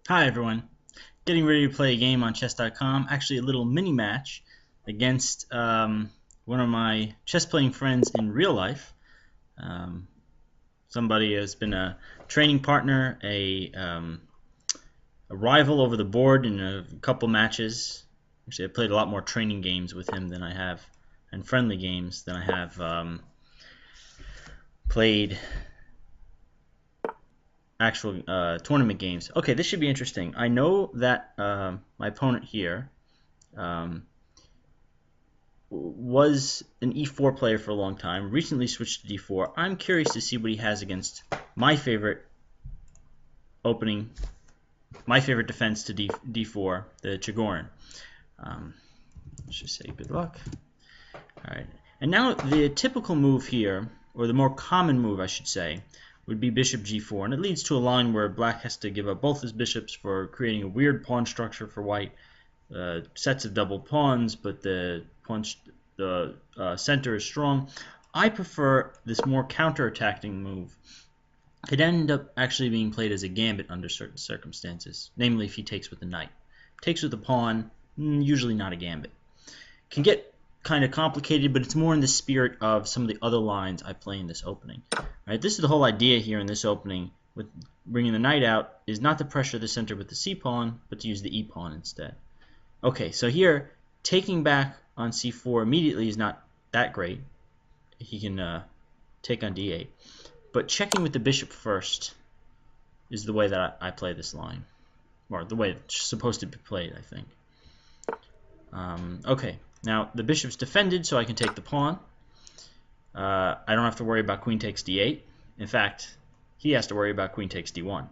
Hi everyone. Getting ready to play a game on chess.com. Actually, a little mini match against one of my chess playing friends in real life. Um, Somebody has been a training partner, a rival over the board in a couple matches. Actually, I played a lot more training games with him than I have, and friendly games than I have played actual tournament games. Okay, this should be interesting. I know that my opponent here. Um, was an e4 player for a long time, recently switched to d4. I'm curious to see what he has against my favorite opening, my favorite defense to d4, the Chigorin. Let's just say good luck. All right. And now the typical move here, or the more common move, I should say, would be bishop g4. And it leads to a line where black has to give up both his bishops for creating a weird pawn structure for white. Sets of double pawns, but the center is strong. I prefer this more counter-attacking move. Could end up actually being played as a gambit under certain circumstances, namely if he takes with the knight. Takes with the pawn, usually not a gambit. Can get kind of complicated, but it's more in the spirit of some of the other lines I play in this opening. Right, this is the whole idea here in this opening with bringing the knight out, is not to pressure the center with the c-pawn, but to use the e-pawn instead. Okay, so here, taking back on c4 immediately is not that great. He can take on d8. But checking with the bishop first is the way that I play this line. Or the way it's supposed to be played, I think. Okay, now the bishop's defended, so I can take the pawn. I don't have to worry about queen takes d8. In fact, he has to worry about queen takes d1.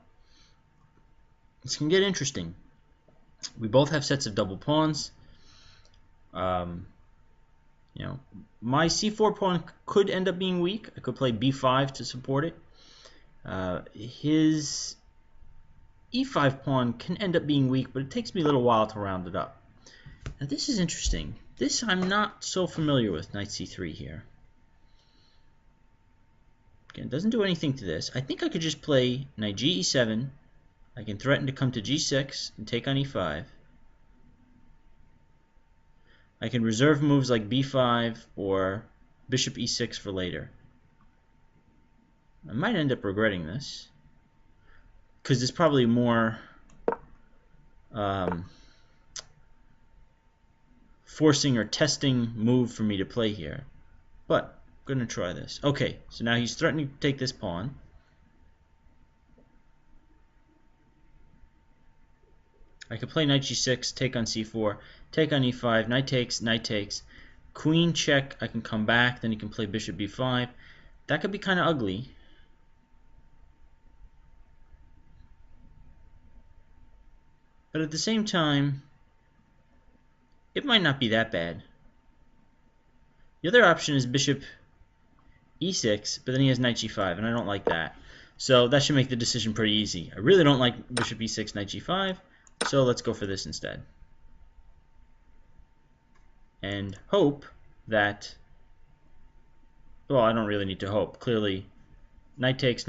This can get interesting. We both have sets of double pawns. You know, my c4 pawn could end up being weak. I could play b5 to support it. His e5 pawn can end up being weak, but it takes me a little while to round it up. Now this is interesting. This I'm not so familiar with, knight c3 here. Again, it doesn't do anything to this. I think I could just play knight g7. I can threaten to come to g6 and take on e5. I can reserve moves like b5 or bishop e6 for later. I might end up regretting this, because it's probably more forcing or testing move for me to play here. But I'm going to try this. Okay, so now he's threatening to take this pawn. I could play knight g6, take on c4, take on e5, knight takes, queen check, I can come back, then he can play bishop b5. That could be kind of ugly. But at the same time, it might not be that bad. The other option is bishop e6, but then he has knight g5, and I don't like that. So that should make the decision pretty easy. I really don't like bishop e6, knight g5, so let's go for this instead. And hope that, well, I don't really need to hope. Clearly, knight takes,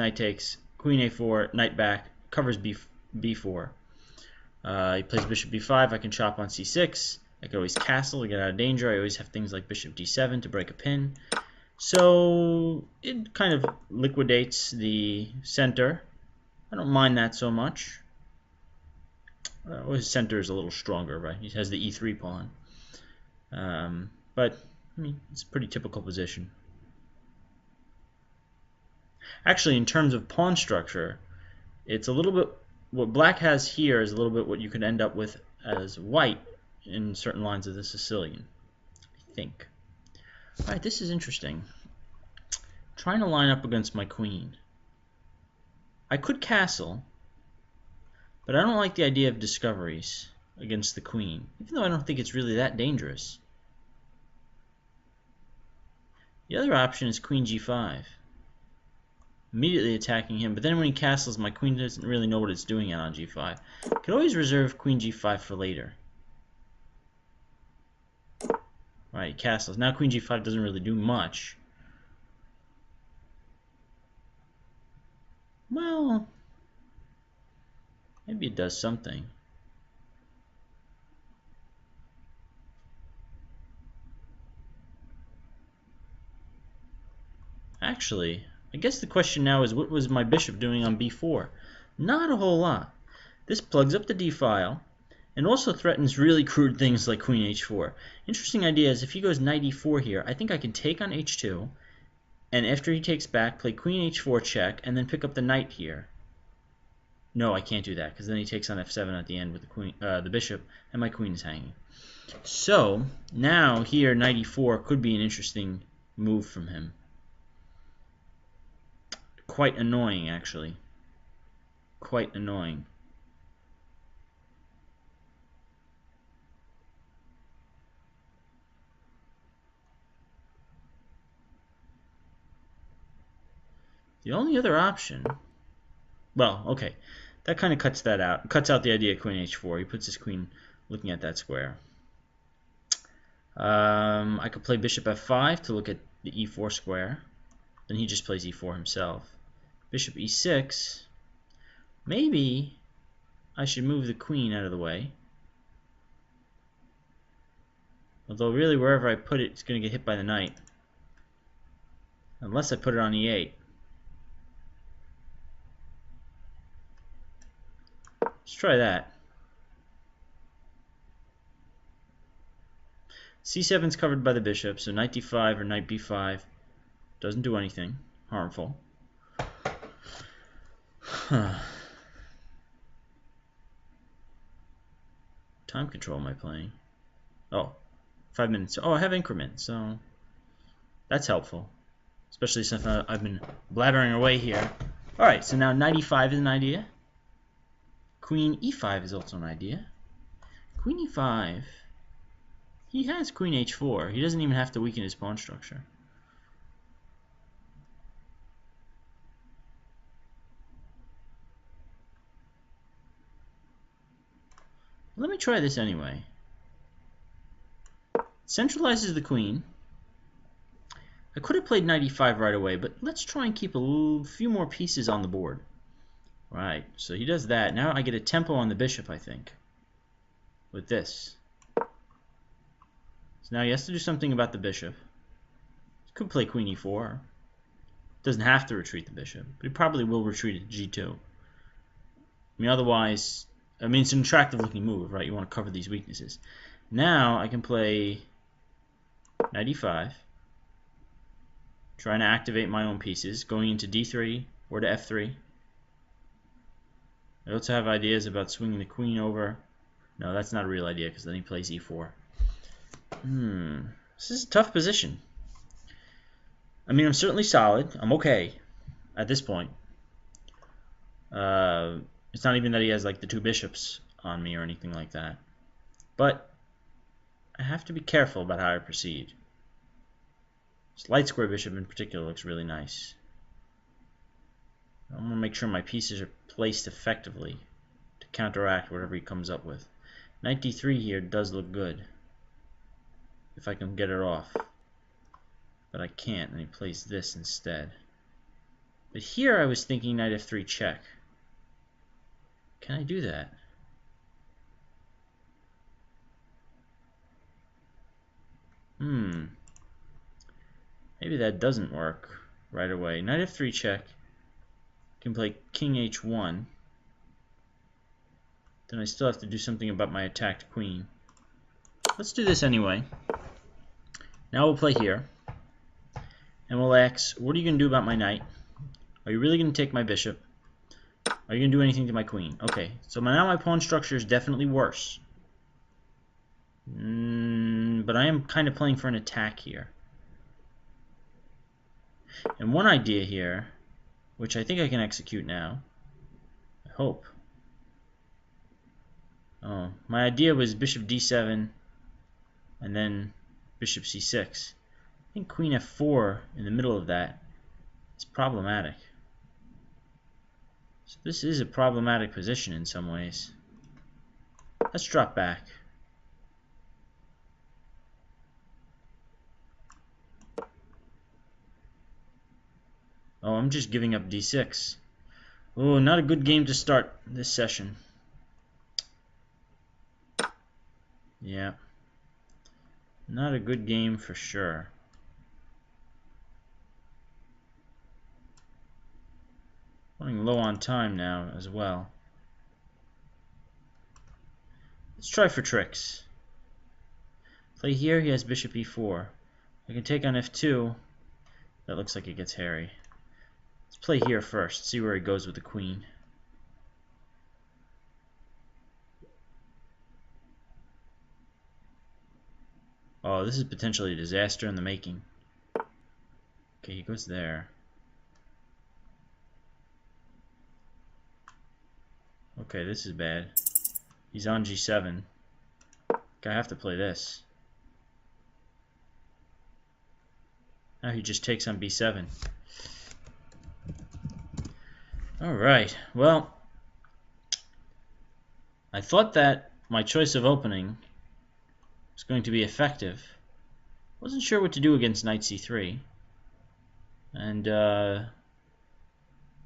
queen a4, knight back, covers b4. He plays bishop b5, I can chop on c6. I can always castle to get out of danger. I always have things like bishop d7 to break a pin. So it kind of liquidates the center. I don't mind that so much. His center is a little stronger, right? He has the e3 pawn. But, I mean, it's a pretty typical position. Actually, in terms of pawn structure, it's a little bit, what black has here is a little bit what you could end up with as white in certain lines of the Sicilian, I think. Alright, this is interesting. Trying to line up against my queen. I could castle, but I don't like the idea of discoveries against the queen, even though I don't think it's really that dangerous. The other option is queen g5. Immediately attacking him, but then when he castles, my queen doesn't really know what it's doing out on g5. Could always reserve queen g5 for later. Right, castles. Now queen g5 doesn't really do much. Well, Maybe it does something. Actually, I guess the question now is, what was my bishop doing on b4? Not a whole lot. This plugs up the d file, and also threatens really crude things like queen h4. Interesting idea is, if he goes knight e4 here, I think I can take on h2, and after he takes back, play queen h4 check, and then pick up the knight here. No, I can't do that, because then he takes on f7 at the end with the queen, the bishop, and my queen is hanging. So now here, knight e4 could be an interesting move from him. Quite annoying, actually. Quite annoying. The only other option... Well, okay. That kind of cuts that out. Cuts out the idea of queen h4. He puts his queen looking at that square. I could play bishop f5 to look at the e4 square. Then he just plays e4 himself. Bishop e6. Maybe I should move the queen out of the way. Although really wherever I put it, it's going to get hit by the knight. Unless I put it on e8. Let's try that. c7 is covered by the bishop, so knight d5 or knight b5 doesn't do anything harmful. Time control am I playing? Oh, 5 minutes. Oh, I have increment, so that's helpful. Especially since I've been blabbering away here. Alright, so now knight e5 is an idea. Queen e5 is also an idea. Queen e5. He has queen h4. He doesn't even have to weaken his pawn structure. Let me try this anyway. Centralizes the queen. I could have played knight e5 right away, but let's try and keep a few more pieces on the board. Right, so he does that. Now I get a tempo on the bishop, I think, with this. So now he has to do something about the bishop. He could play queen e4. Doesn't have to retreat the bishop, but he probably will retreat at g2. I mean, otherwise, I mean, it's an attractive looking move, right? You want to cover these weaknesses. Now I can play knight e5, trying to activate my own pieces, going into d3 or to f3. I also have ideas about swinging the queen over. No, that's not a real idea, because then he plays e4. This is a tough position. I mean, I'm certainly solid. I'm okay at this point. It's not even that he has like the two bishops on me or anything like that. But I have to be careful about how I proceed. This light square bishop in particular looks really nice. I want to make sure my pieces are placed effectively to counteract whatever he comes up with. Knight d3 here does look good, if I can get it off. But I can't, and he plays this instead. But here I was thinking knight f3 check. Can I do that? Maybe that doesn't work right away. Knight f3 check. Can play king h1. Then I still have to do something about my attacked queen. Let's do this anyway. Now we'll play here. And we'll ask, what are you going to do about my knight? Are you really going to take my bishop? Are you going to do anything to my queen? Okay, so now my pawn structure is definitely worse. But I am kind of playing for an attack here. And one idea here, which I think I can execute now, I hope. Oh, my idea was bishop d7 and then bishop c6. I think queen f4 in the middle of that is problematic. So this is a problematic position in some ways. Let's drop back. Oh, I'm just giving up d6. Oh, not a good game to start this session. Yeah. Not a good game for sure. Running low on time now as well. Let's try for tricks. Play here, he has bishop e4. I can take on f2. That looks like it gets hairy. Let's play here first, see where he goes with the queen. Oh, this is potentially a disaster in the making. Okay, he goes there. Okay, this is bad. He's on g7. I have to play this. Now he just takes on b7. Alright, well, I thought that my choice of opening was going to be effective. Wasn't sure what to do against knight c3. And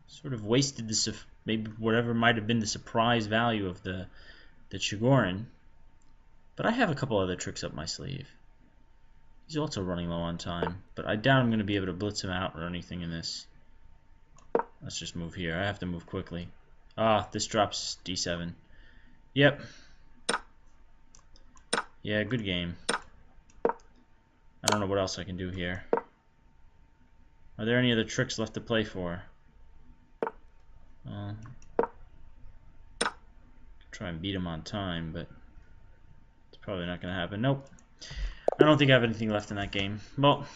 sort of wasted the maybe whatever might have been the surprise value of the Chigorin. But I have a couple other tricks up my sleeve. He's also running low on time, but I doubt I'm going to be able to blitz him out or anything in this. Let's just move here. I have to move quickly. Ah, this drops d7. Yep. Yeah, good game. I don't know what else I can do here. Are there any other tricks left to play for? Try and beat him on time, but it's probably not going to happen. Nope. I don't think I have anything left in that game. Well,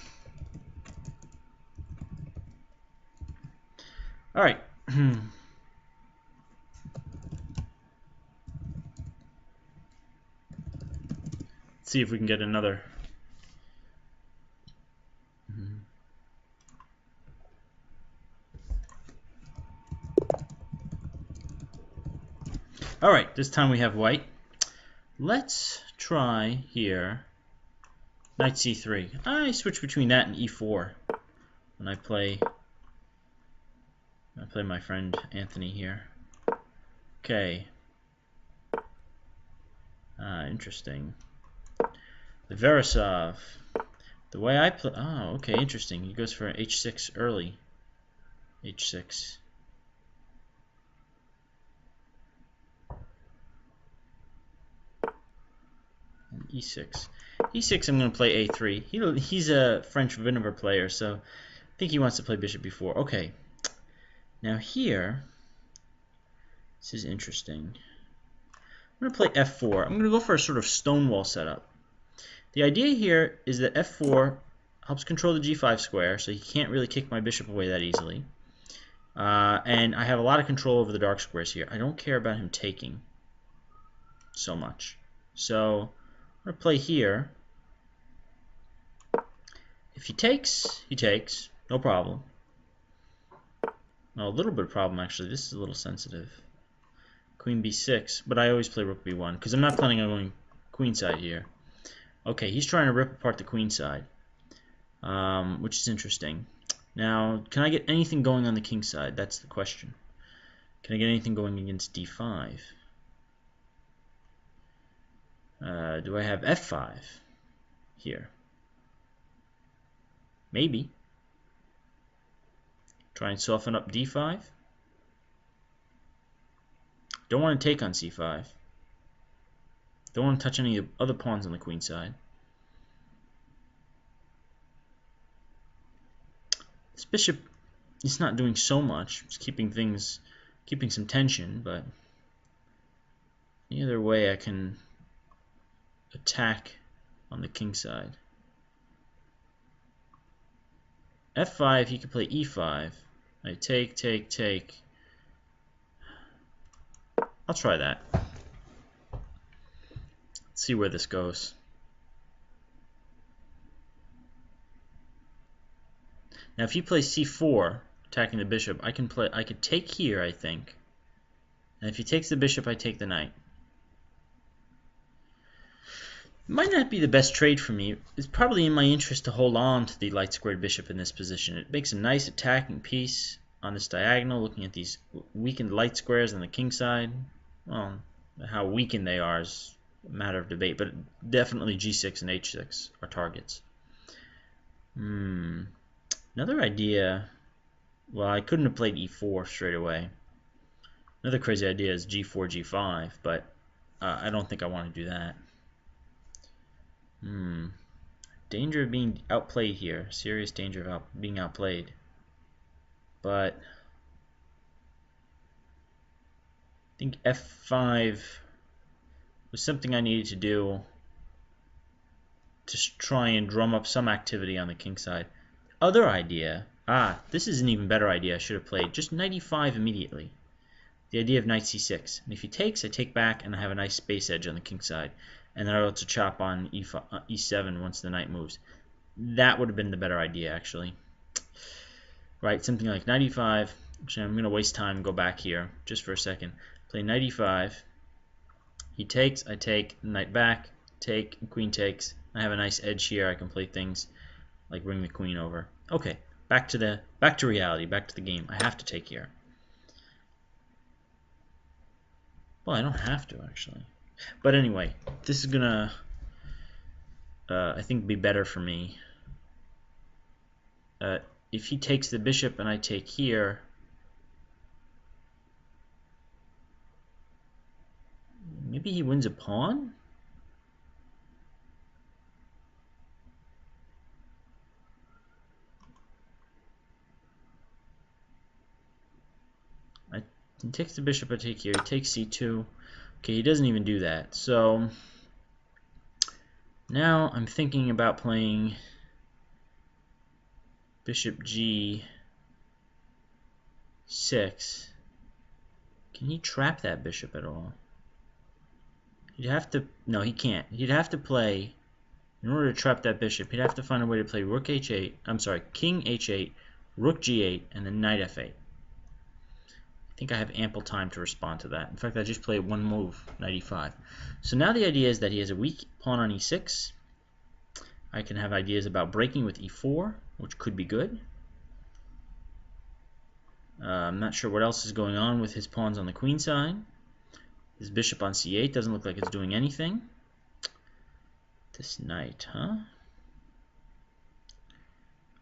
alright. Let's see if we can get another. Alright, this time we have white. Let's try here knight c3. I switch between that and e4 when I play my friend Anthony here. Okay. Interesting. The Veresov. The way I play. Oh, okay, interesting. He goes for h6 early. h6. And e6. e6, I'm going to play a3. He's a French Vinegar player, so I think he wants to play bishop b4. Okay. Now here, this is interesting. I'm going to play f4. I'm going to go for a sort of stonewall setup. The idea here is that f4 helps control the g5 square, so he can't really kick my bishop away that easily. And I have a lot of control over the dark squares here. I don't care about him taking so much. So I'm going to play here. If he takes, he takes. No problem. Well, a little bit of problem, actually. This is a little sensitive. Queen b6, but I always play rook b1, because I'm not planning on going queenside here. Okay, he's trying to rip apart the queen side, which is interesting. Now, can I get anything going on the king side? That's the question. Can I get anything going against d5? Do I have f5 here? Maybe. Try and soften up d5. Don't want to take on c5. Don't want to touch any other pawns on the queen side. This bishop is not doing so much. It's keeping some tension, but either way I can attack on the king side. f5, he could play e5. I take, take, take. I'll try that. Let's see where this goes. Now if he plays c4, attacking the bishop, I could take here, I think. And if he takes the bishop, I take the knight. It might not be the best trade for me. It's probably in my interest to hold on to the light squared bishop in this position. It makes a nice attacking piece on this diagonal, looking at these weakened light squares on the king side. Well, how weakened they are is a matter of debate, but definitely g6 and h6 are targets. Another idea, well, I couldn't have played e4 straight away. Another crazy idea is g4, g5, but I don't think I want to do that. Danger of being outplayed here. Serious danger of being outplayed. But I think f5 was something I needed to do to try and drum up some activity on the king side. Other idea, this is an even better idea I should have played. Just knight e5 immediately. The idea of knight c6. And if he takes, I take back and I have a nice space edge on the king side. And then I'll be able to chop on e7 once the knight moves. That would have been the better idea, actually. Right, something like knight e5. Actually, I'm going to waste time and go back here just for a second. Play knight e5. He takes, I take, knight back, take, queen takes. I have a nice edge here. I can play things like bring the queen over. Okay, back to reality, back to the game. I have to take here. Well, I don't have to, actually. But anyway, this is gonna, I think, be better for me. If he takes the bishop and I take here, maybe he wins a pawn? He takes the bishop, I take here. He takes c2. Okay, he doesn't even do that. So now I'm thinking about playing bishop g6. Can he trap that bishop at all? He'd have to... No, he can't. He'd have to play... In order to trap that bishop, he'd have to find a way to play rook h8. I'm sorry, king h8, rook g8, and then knight f8. I think I have ample time to respond to that. In fact, I just played one move, knight e5. So now the idea is that he has a weak pawn on e6. I can have ideas about breaking with e4, which could be good. I'm not sure what else is going on with his pawns on the queen side. His bishop on c8 doesn't look like it's doing anything. This knight, huh?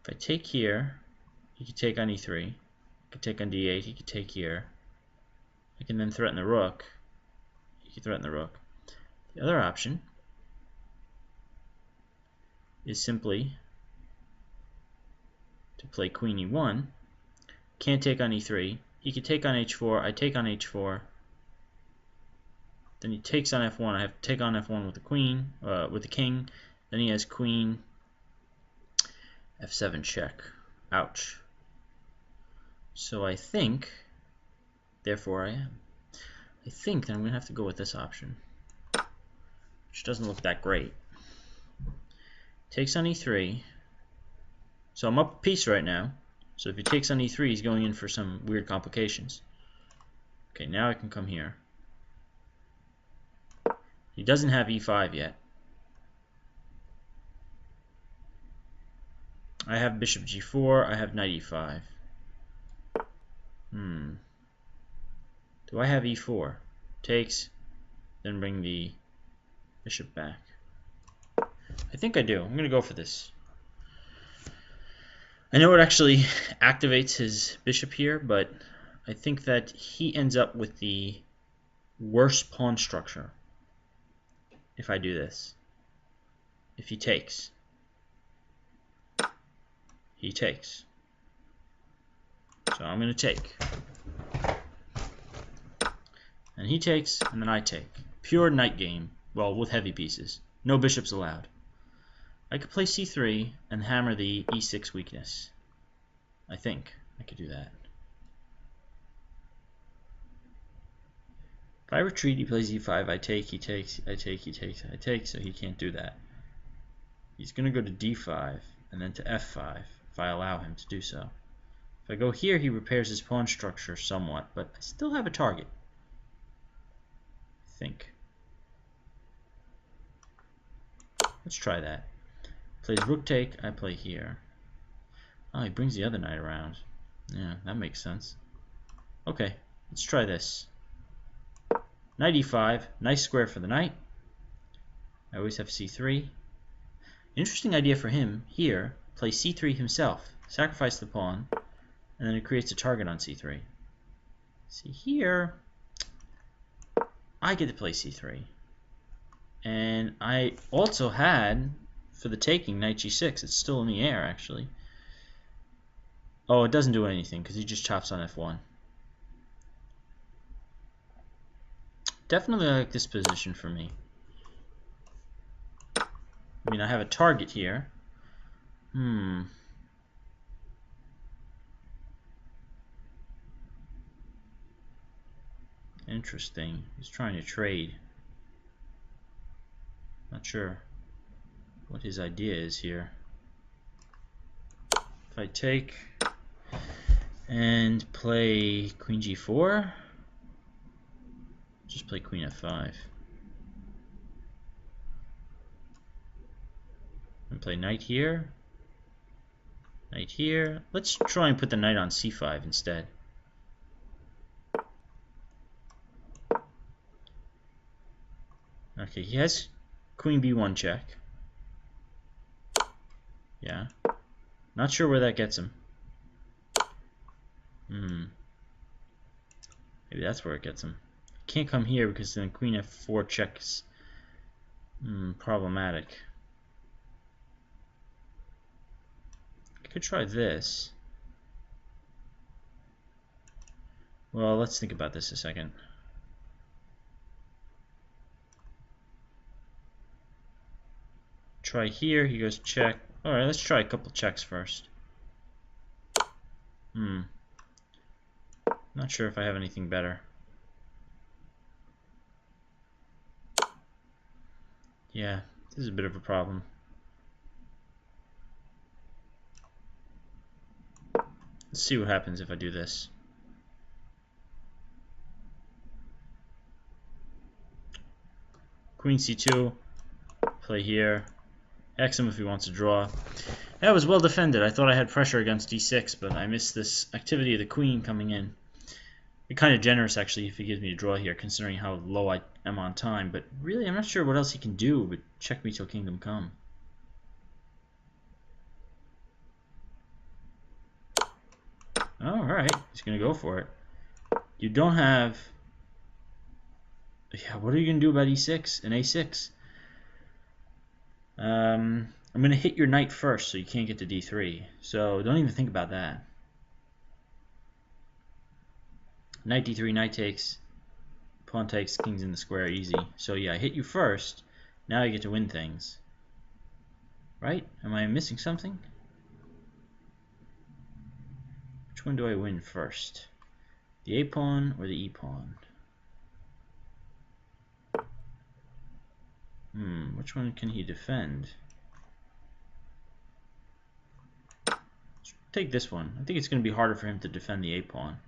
If I take here, he could take on e3. He could take on d8. He could take here. I can then threaten the rook. He could threaten the rook. The other option is simply to play queen e1. Can't take on e3. He could take on h4. I take on h4. Then he takes on f1. I have to take on f1 with the queen, with the king. Then he has queen f7 check. Ouch. So I think, therefore I think that I'm going to have to go with this option, which doesn't look that great. Takes on e3. So I'm up a piece right now. So if he takes on e3, he's going in for some weird complications. Okay, now I can come here. He doesn't have e5 yet. I have bishop g4. I have knight e5. Do I have e4? Takes, then bring the bishop back. I think I do. I'm going to go for this. I know it actually activates his bishop here, but I think that he ends up with the worst pawn structure if I do this. If he takes. He takes. So I'm going to take. And he takes, and then I take. Pure knight game. Well, with heavy pieces. No bishops allowed. I could play c3 and hammer the e6 weakness. I think I could do that. If I retreat, he plays e5. I take, he takes, I take, he takes, I take, so he can't do that. He's going to go to d5 and then to f5 if I allow him to do so. If I go here, he repairs his pawn structure somewhat, but I still have a target. I think. Let's try that. Plays rook take, I play here. Oh, he brings the other knight around. Yeah, that makes sense. Okay, let's try this. Knight e5, nice square for the knight. I always have c3. Interesting idea for him here. Play c3 himself. Sacrifice the pawn. And then it creates a target on c3. See here, I get to play c3. And I also had, for the taking, knight g6. It's still in the air, actually. Oh, it doesn't do anything, because he just chops on f1. Definitely like this position for me. I mean, I have a target here. Interesting. He's trying to trade. Not sure what his idea is here. If I take and play queen g4, just play queen f5. And play knight here. Knight here. Let's try and put the knight on c5 instead. Okay, he has queen b1 check. Yeah. Not sure where that gets him. Maybe that's where it gets him. Can't come here because then queen f4 checks. Problematic. I could try this. Well, let's think about this a second. Try here, he goes check. Alright, let's try a couple checks first. Not sure if I have anything better. Yeah, this is a bit of a problem. Let's see what happens if I do this. Queen c2, play here. X him if he wants to draw. That was well defended. I thought I had pressure against d6, but I missed this activity of the queen coming in. It's kind of generous, actually, if he gives me a draw here, considering how low I am on time. But really, I'm not sure what else he can do but check me till kingdom come. Oh, alright. He's going to go for it. You don't have... Yeah, what are you going to do about e6 and a6? I'm going to hit your knight first, so you can't get to d3. So don't even think about that. Knight d3, knight takes, pawn takes, king's in the square, easy. So yeah, I hit you first. Now I get to win things. Right? Am I missing something? Which one do I win first? The a pawn or the e pawn? Which one can he defend? Let's take this one. I think it's going to be harder for him to defend the a pawn.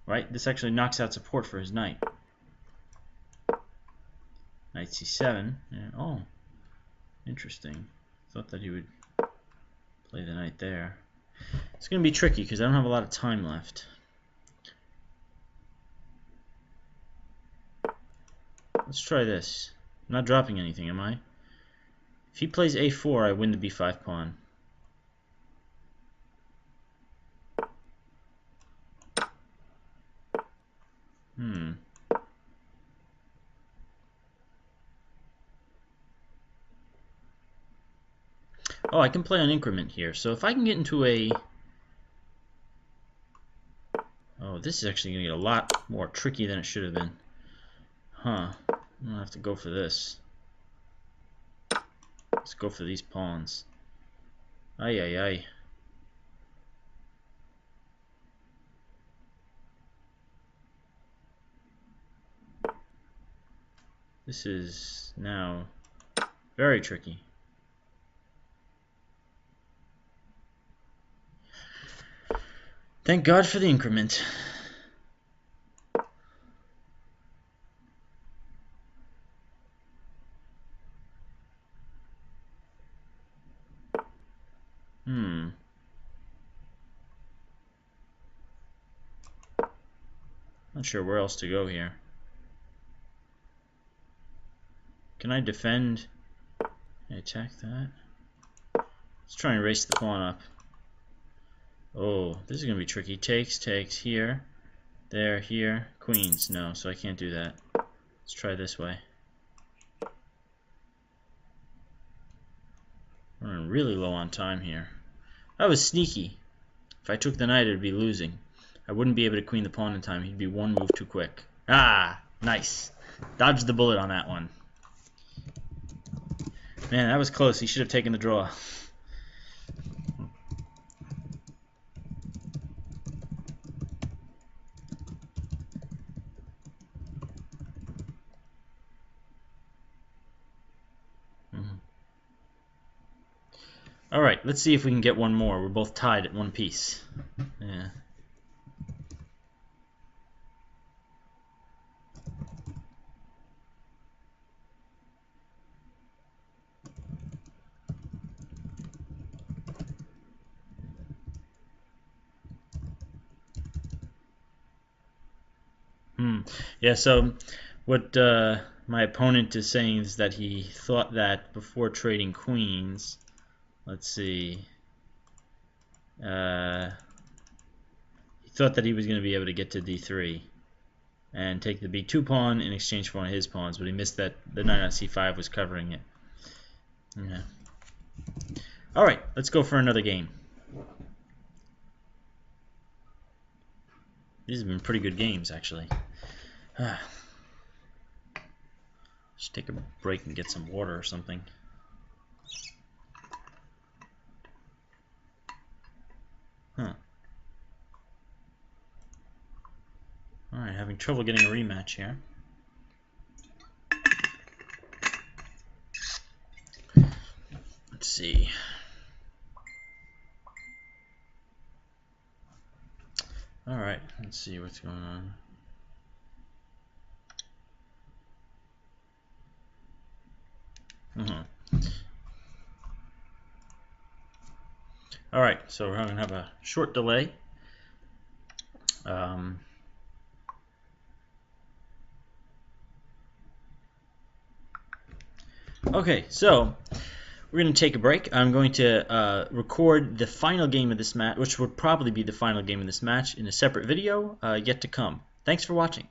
Right? This actually knocks out support for his knight. Knight c7. Yeah. Oh, interesting. Thought that he would play the knight there. It's going to be tricky because I don't have a lot of time left. Let's try this. I'm not dropping anything, am I? If he plays a4, I win the b5 pawn. Oh, I can play on increment here. So if I can get into a... Oh, this is actually going to get a lot more tricky than it should have been. Huh. I'm going to have to go for this. Let's go for these pawns. Ay, ay, ay. This is now very tricky. Thank God for the increment. Not sure where else to go here. Can I defend? Can I attack that? Let's try and race the pawn up. Oh, this is going to be tricky. Takes, here, there, here. Queens. No, so I can't do that. Let's try this way. We're running really low on time here. That was sneaky. If I took the knight, it would be losing. I wouldn't be able to queen the pawn in time. He'd be one move too quick. Ah, nice. Dodged the bullet on that one. Man, that was close. He should have taken the draw. Alright, let's see if we can get one more. We're both tied at one piece. Yeah. Yeah, so what my opponent is saying is that he thought that before trading queens, let's see, he thought that he was going to be able to get to d3 and take the b2 pawn in exchange for one of his pawns, but he missed that the knight on c5 was covering it. Yeah. Alright, let's go for another game. These have been pretty good games, actually. Just take a break and get some water or something. Alright, having trouble getting a rematch here. Let's see. Alright, let's see what's going on. Alright, so we're going to have a short delay. Okay, so we're going to take a break. I'm going to record the final game of this match, which would probably be the final game of this match, in a separate video yet to come. Thanks for watching.